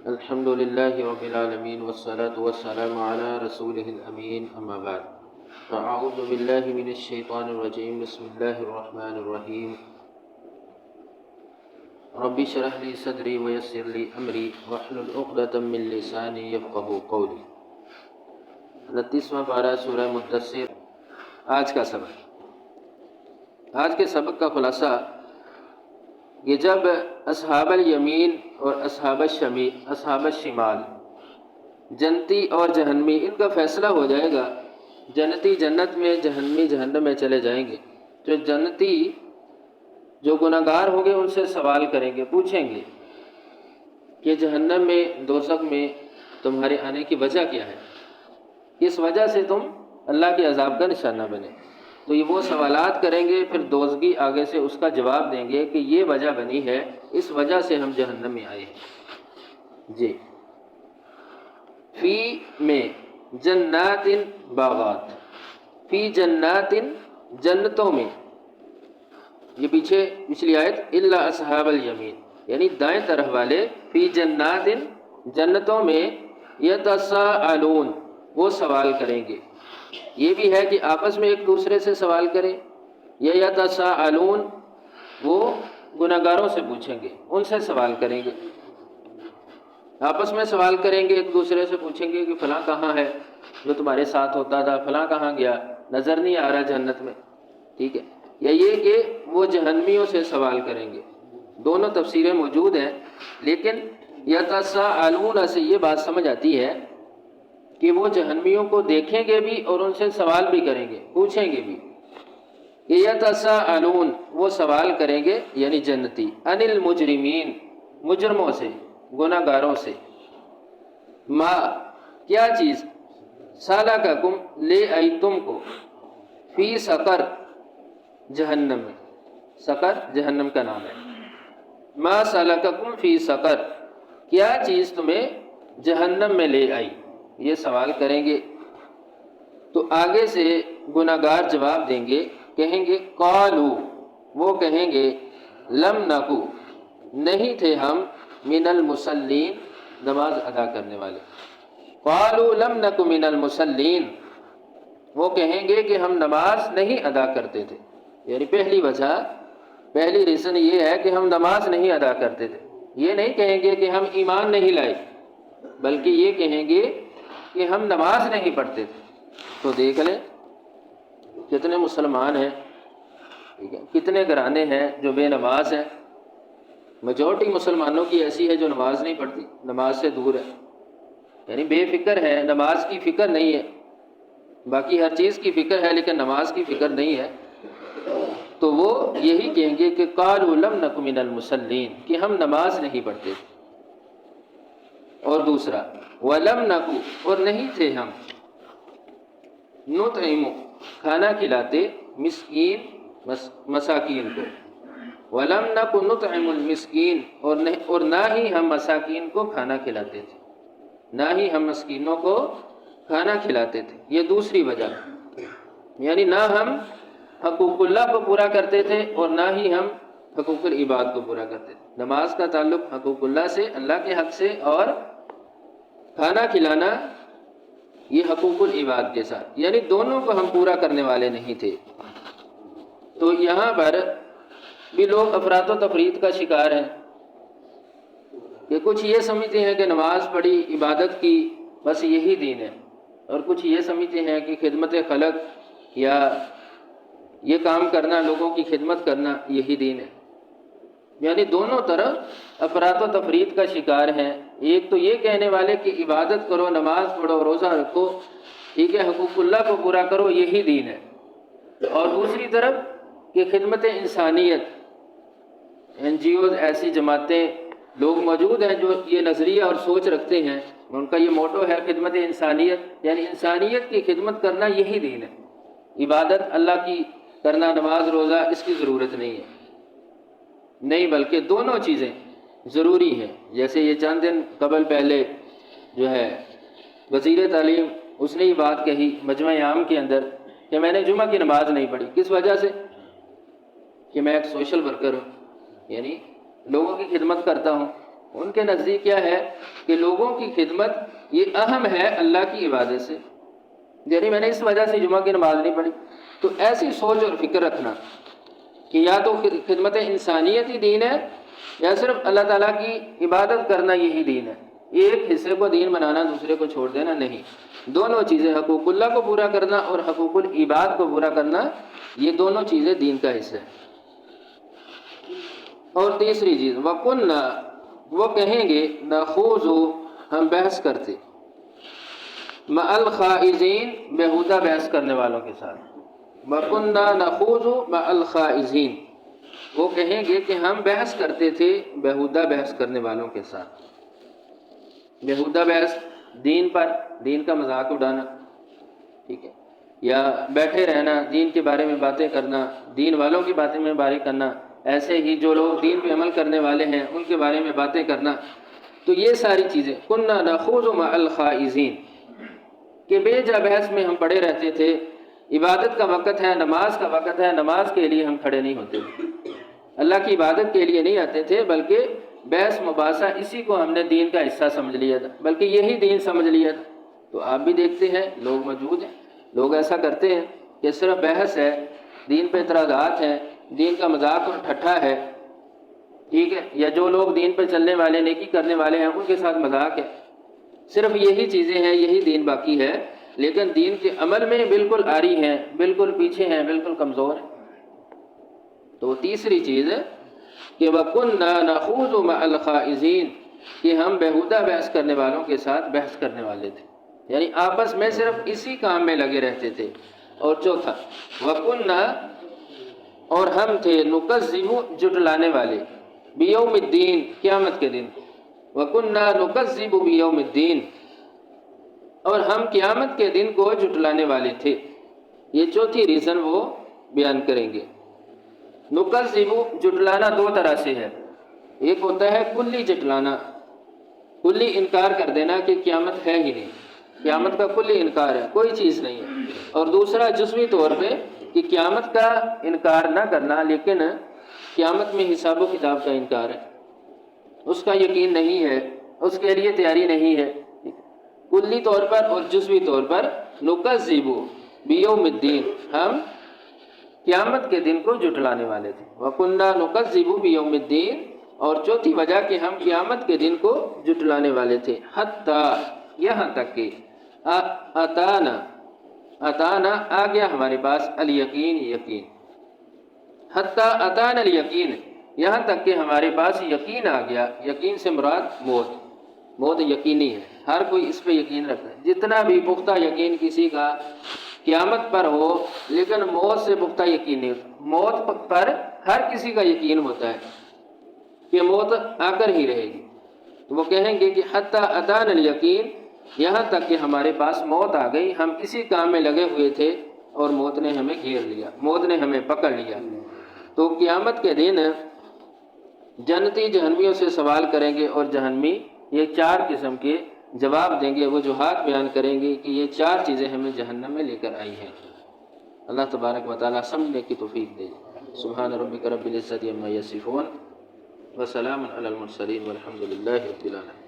الحمد لله رب العالمين والصلاة والسلام على رسوله الأمين أما بعد فأعوذ بالله من الشيطان الرجيم بسم الله الرحمن الرحيم رب اشرح لي صدري ويسر لي أمري واحلل عقدة من لساني يفقهوا قولي 29واں پارہ سورہ مدثر۔ آج کے سبق کا خلاصہ یہ جب اصحاب الیمین اور اصحاب الشمال جنتی اور جہنمی ان کا فیصلہ ہو جائے گا، جنتی جنت میں، جہنمی جہنم میں چلے جائیں گے، تو جنتی جو گناہگار ہوں گے ان سے سوال کریں گے، پوچھیں گے کہ جہنم میں، دوزخ میں تمہارے آنے کی وجہ کیا ہے، کس وجہ سے تم اللہ کے عذاب کا نشانہ بنے۔ تو یہ وہ سوالات کریں گے، پھر دوزخی آگے سے اس کا جواب دیں گے کہ یہ وجہ بنی ہے، اس وجہ سے ہم جہنم میں آئے ہیں۔ جی، فی میں جنات باغات، فی جنات جنتوں میں، یہ پچھلی آیت الا اصحاب الیمین یعنی دائیں طرف والے، فی جنات جنتوں میں، یتساءلون وہ سوال کریں گے۔ یہ بھی ہے کہ آپس میں ایک دوسرے سے سوال کریں، یا یتساءلون وہ گناہگاروں سے پوچھیں گے، ان سے سوال کریں گے، آپس میں سوال کریں گے، ایک دوسرے سے پوچھیں گے کہ فلاں کہاں ہے جو تمہارے ساتھ ہوتا تھا، فلاں کہاں گیا، نظر نہیں آ رہا جنت میں، ٹھیک ہے، یا یہ کہ وہ جہنمیوں سے سوال کریں گے۔ دونوں تفسیریں موجود ہیں، لیکن یتساءلون سے یہ بات سمجھ آتی ہے کہ وہ جہنمیوں کو دیکھیں گے بھی اور ان سے سوال بھی کریں گے، پوچھیں گے بھی۔ یتساءلون وہ سوال کریں گے یعنی جنتی، عن المجرمین مجرموں سے، گناہگاروں سے، ما کیا چیز، سالککم لے آئی تم کو، فی سقر جہنم میں، سقر جہنم کا نام ہے، ما سالککم فی سقر کیا چیز تمہیں جہنم میں لے آئی، یہ سوال کریں گے۔ تو آگے سے گناہگار جواب دیں گے، کہیں گے قالو وہ کہیں گے لم نکو نہیں تھے ہم، من المصلین نماز ادا کرنے والے، قالو لم نکو من المصلین وہ کہیں گے کہ ہم نماز نہیں ادا کرتے تھے، یعنی پہلی ریزن یہ ہے کہ ہم نماز نہیں ادا کرتے تھے۔ یہ نہیں کہیں گے کہ ہم ایمان نہیں لائے، بلکہ یہ کہیں گے کہ ہم نماز نہیں پڑھتے تھے۔ تو دیکھ لیں کتنے مسلمان ہیں، ٹھیک ہے، کتنے گھرانے ہیں جو بے نماز ہیں۔ میجورٹی مسلمانوں کی ایسی ہے جو نماز نہیں پڑھتی، نماز سے دور ہے، یعنی بے فکر ہے، نماز کی فکر نہیں ہے، باقی ہر چیز کی فکر ہے لیکن نماز کی فکر نہیں ہے۔ تو وہ یہی کہیں گے کہ قالوا لم نک من المصلین کہ ہم نماز نہیں پڑھتے تھے۔ اور دوسرا ولم نکو اور نہیں تھے ہم، نطعم کھانا کھلاتے، مسکین مساکین کو، ولم نکو نطعم المسکین اور نہ ہی ہم مساکین کو کھانا کھلاتے تھے، نہ ہی ہم مسکینوں کو کھانا کھلاتے تھے۔ یہ دوسری وجہ، یعنی نہ ہم حقوق اللہ کو پورا کرتے تھے اور نہ ہی ہم حقوق العباد کو پورا کرتے تھے۔ نماز کا تعلق حقوق اللہ سے، اللہ کے حق سے، اور کھانا کھلانا یہ حقوق العباد کے ساتھ، یعنی دونوں کو ہم پورا کرنے والے نہیں تھے۔ تو یہاں پر بھی لوگ افراط و تفریط کا شکار ہیں کہ کچھ یہ سمجھتے ہیں کہ نماز پڑھی، عبادت کی، بس یہی دین ہے، اور کچھ یہ سمجھتے ہیں کہ خدمت خلق یا یہ کام کرنا، لوگوں کی خدمت کرنا، یہی دین ہے۔ یعنی دونوں طرف افراط و تفریط کا شکار ہیں۔ ایک تو یہ کہنے والے کہ عبادت کرو، نماز پڑھو، روزہ رکھو، ٹھیک ہے، حقوق اللہ کو پورا کرو، یہی دین ہے، اور دوسری طرف کہ خدمت انسانیت، این جی اوز، ایسی جماعتیں، لوگ موجود ہیں جو یہ نظریہ اور سوچ رکھتے ہیں، ان کا یہ موٹو ہے خدمت انسانیت، یعنی انسانیت کی خدمت کرنا یہی دین ہے، عبادت اللہ کی کرنا، نماز روزہ، اس کی ضرورت نہیں ہے، نہیں، بلکہ دونوں چیزیں ضروری ہیں۔ جیسے یہ چند دن قبل پہلے جو ہے وزیر تعلیم، اس نے یہ بات کہی مجمع عام کے اندر کہ میں نے جمعہ کی نماز نہیں پڑھی، کس وجہ سے؟ کہ میں ایک سوشل ورکر ہوں، یعنی لوگوں کی خدمت کرتا ہوں، ان کے نزدیک کیا ہے کہ لوگوں کی خدمت یہ اہم ہے اللہ کی عبادت سے، یعنی میں نے اس وجہ سے جمعہ کی نماز نہیں پڑھی۔ تو ایسی سوچ اور فکر رکھنا کہ یا تو خدمت انسانیت ہی دین ہے یا صرف اللہ تعالیٰ کی عبادت کرنا یہی دین ہے، ایک حصے کو دین بنانا دوسرے کو چھوڑ دینا نہیں، دونوں چیزیں حقوق اللہ کو پورا کرنا اور حقوق العباد کو پورا کرنا، یہ دونوں چیزیں دین کا حصہ ہے۔ اور تیسری چیز وَقُنَّا، وہ کہیں گے نَخُوضُ، ہم بحث کرتے، مَعَ الْخَائِضِينَ، بیہودہ بحث کرنے والوں کے ساتھ، وَقُنَّا نَخُوضُ مَعَ الْخَائِضِينَ، وہ کہیں گے کہ ہم بحث کرتے تھے بیہودہ بحث کرنے والوں کے ساتھ۔ بیہودہ بحث دین پر، دین کا مذاق اڑانا، ٹھیک ہے، یا بیٹھے رہنا، دین کے بارے میں باتیں کرنا، دین والوں کی باتیں میں بارے کرنا، ایسے ہی جو لوگ دین پہ عمل کرنے والے ہیں ان کے بارے میں باتیں کرنا، تو یہ ساری چیزیں کُنَّا نَخُوضُ مَعَ الْخَائِضِينَ، کہ بے جا بحث میں ہم پڑے رہتے تھے۔ عبادت کا وقت ہے، نماز کا وقت ہے، نماز کے لیے ہم کھڑے نہیں ہوتے تھے، اللہ کی عبادت کے لیے نہیں آتے تھے، بلکہ بحث مباحثہ اسی کو ہم نے دین کا حصہ سمجھ لیا تھا، بلکہ یہی دین سمجھ لیا تھا۔ تو آپ بھی دیکھتے ہیں لوگ موجود ہیں، لوگ ایسا کرتے ہیں کہ صرف بحث ہے، دین پہ اعتراضات ہیں، دین کا مذاق اور ٹھٹھا ہے، ٹھیک ہے، یا جو لوگ دین پہ چلنے والے نیکی کرنے والے ہیں ان کے ساتھ مذاق ہے، صرف یہی چیزیں ہیں، یہی دین باقی ہے، لیکن دین کے عمل میں بالکل عاری ہیں، بالکل پیچھے ہیں، بالکل کمزور ہیں۔ تو تیسری چیز ہے کہ وَكُنَّا نَخُوضُ مَعَ الْخَائِضِينَ، کہ ہم بیہودہ بحث کرنے والوں کے ساتھ بحث کرنے والے تھے، یعنی آپس میں صرف اسی کام میں لگے رہتے تھے۔ اور چوتھا وَكُنَّا، اور ہم تھے نُكَذِّبُ، جھٹلانے والے، بِيَوْمِ الدِّينِ، قیامت کے دن، وَكُنَّا نُكَذِّبُ بِيَوْمِ الدِّينِ، اور ہم قیامت کے دن کو جھٹلانے والے تھے۔ یہ چوتھی ریزن وہ بیان کریں گے۔ نُكَذِّبُ، جھٹلانا دو طرح سے ہے، ایک ہوتا ہے کلی جھٹلانا، کلی انکار کر دینا کہ قیامت ہے ہی نہیں، قیامت کا کلی انکار ہے، کوئی چیز نہیں ہے، اور دوسرا جزوی طور پہ کہ قیامت کا انکار نہ کرنا لیکن قیامت میں حساب و کتاب کا انکار ہے، اس کا یقین نہیں ہے، اس کے لیے تیاری نہیں ہے۔ کلی طور پر اور جزوی طور پر نُكَذِّبُ بِيَوْمِ الدِّينِ، ہم قیامت کے دن کو جھٹلانے والے تھے، وَكُنَّا نُكَذِّبُ بِيَوْمِ الدِّينِ، اور چوتھی وجہ کہ ہم قیامت کے دن کو جھٹلانے والے تھے، حتیٰ، یہاں تک کہ اتانا، اتانا آ گیا ہمارے پاس، الیقین، یقین، حتیٰ اتانا الیقین، یہاں تک کہ ہمارے پاس یقین آ گیا۔ یقین سے مراد موت، موت یقینی ہے، ہر کوئی اس پہ یقین رکھتا ہے، جتنا بھی پختہ یقین کسی کا قیامت پر ہو لیکن موت سے پختہ یقین نہیں ہوتا۔ موت پر ہر کسی کا یقین ہوتا ہے کہ موت آ کر ہی رہے گی، تو وہ کہیں گے کہ حتیٰ اتانا الیقین، یہاں تک کہ ہمارے پاس موت آ گئی، ہم اسی کام میں لگے ہوئے تھے اور موت نے ہمیں گھیر لیا، موت نے ہمیں پکڑ لیا۔ تو قیامت کے دن جنتی جہنمیوں سے سوال کریں گے اور جہنمی یہ چار قسم کے جواب دیں گے، وجوہات بیان کریں گے کہ یہ چار چیزیں ہمیں جہنم میں لے کر آئی ہیں۔ اللہ تبارک و تعالیٰ سمجھنے کی توفیق دے۔ سبحان ربک رب العزت عما یصفون وسلام علی المرسلین والحمد للہ رب العالمین۔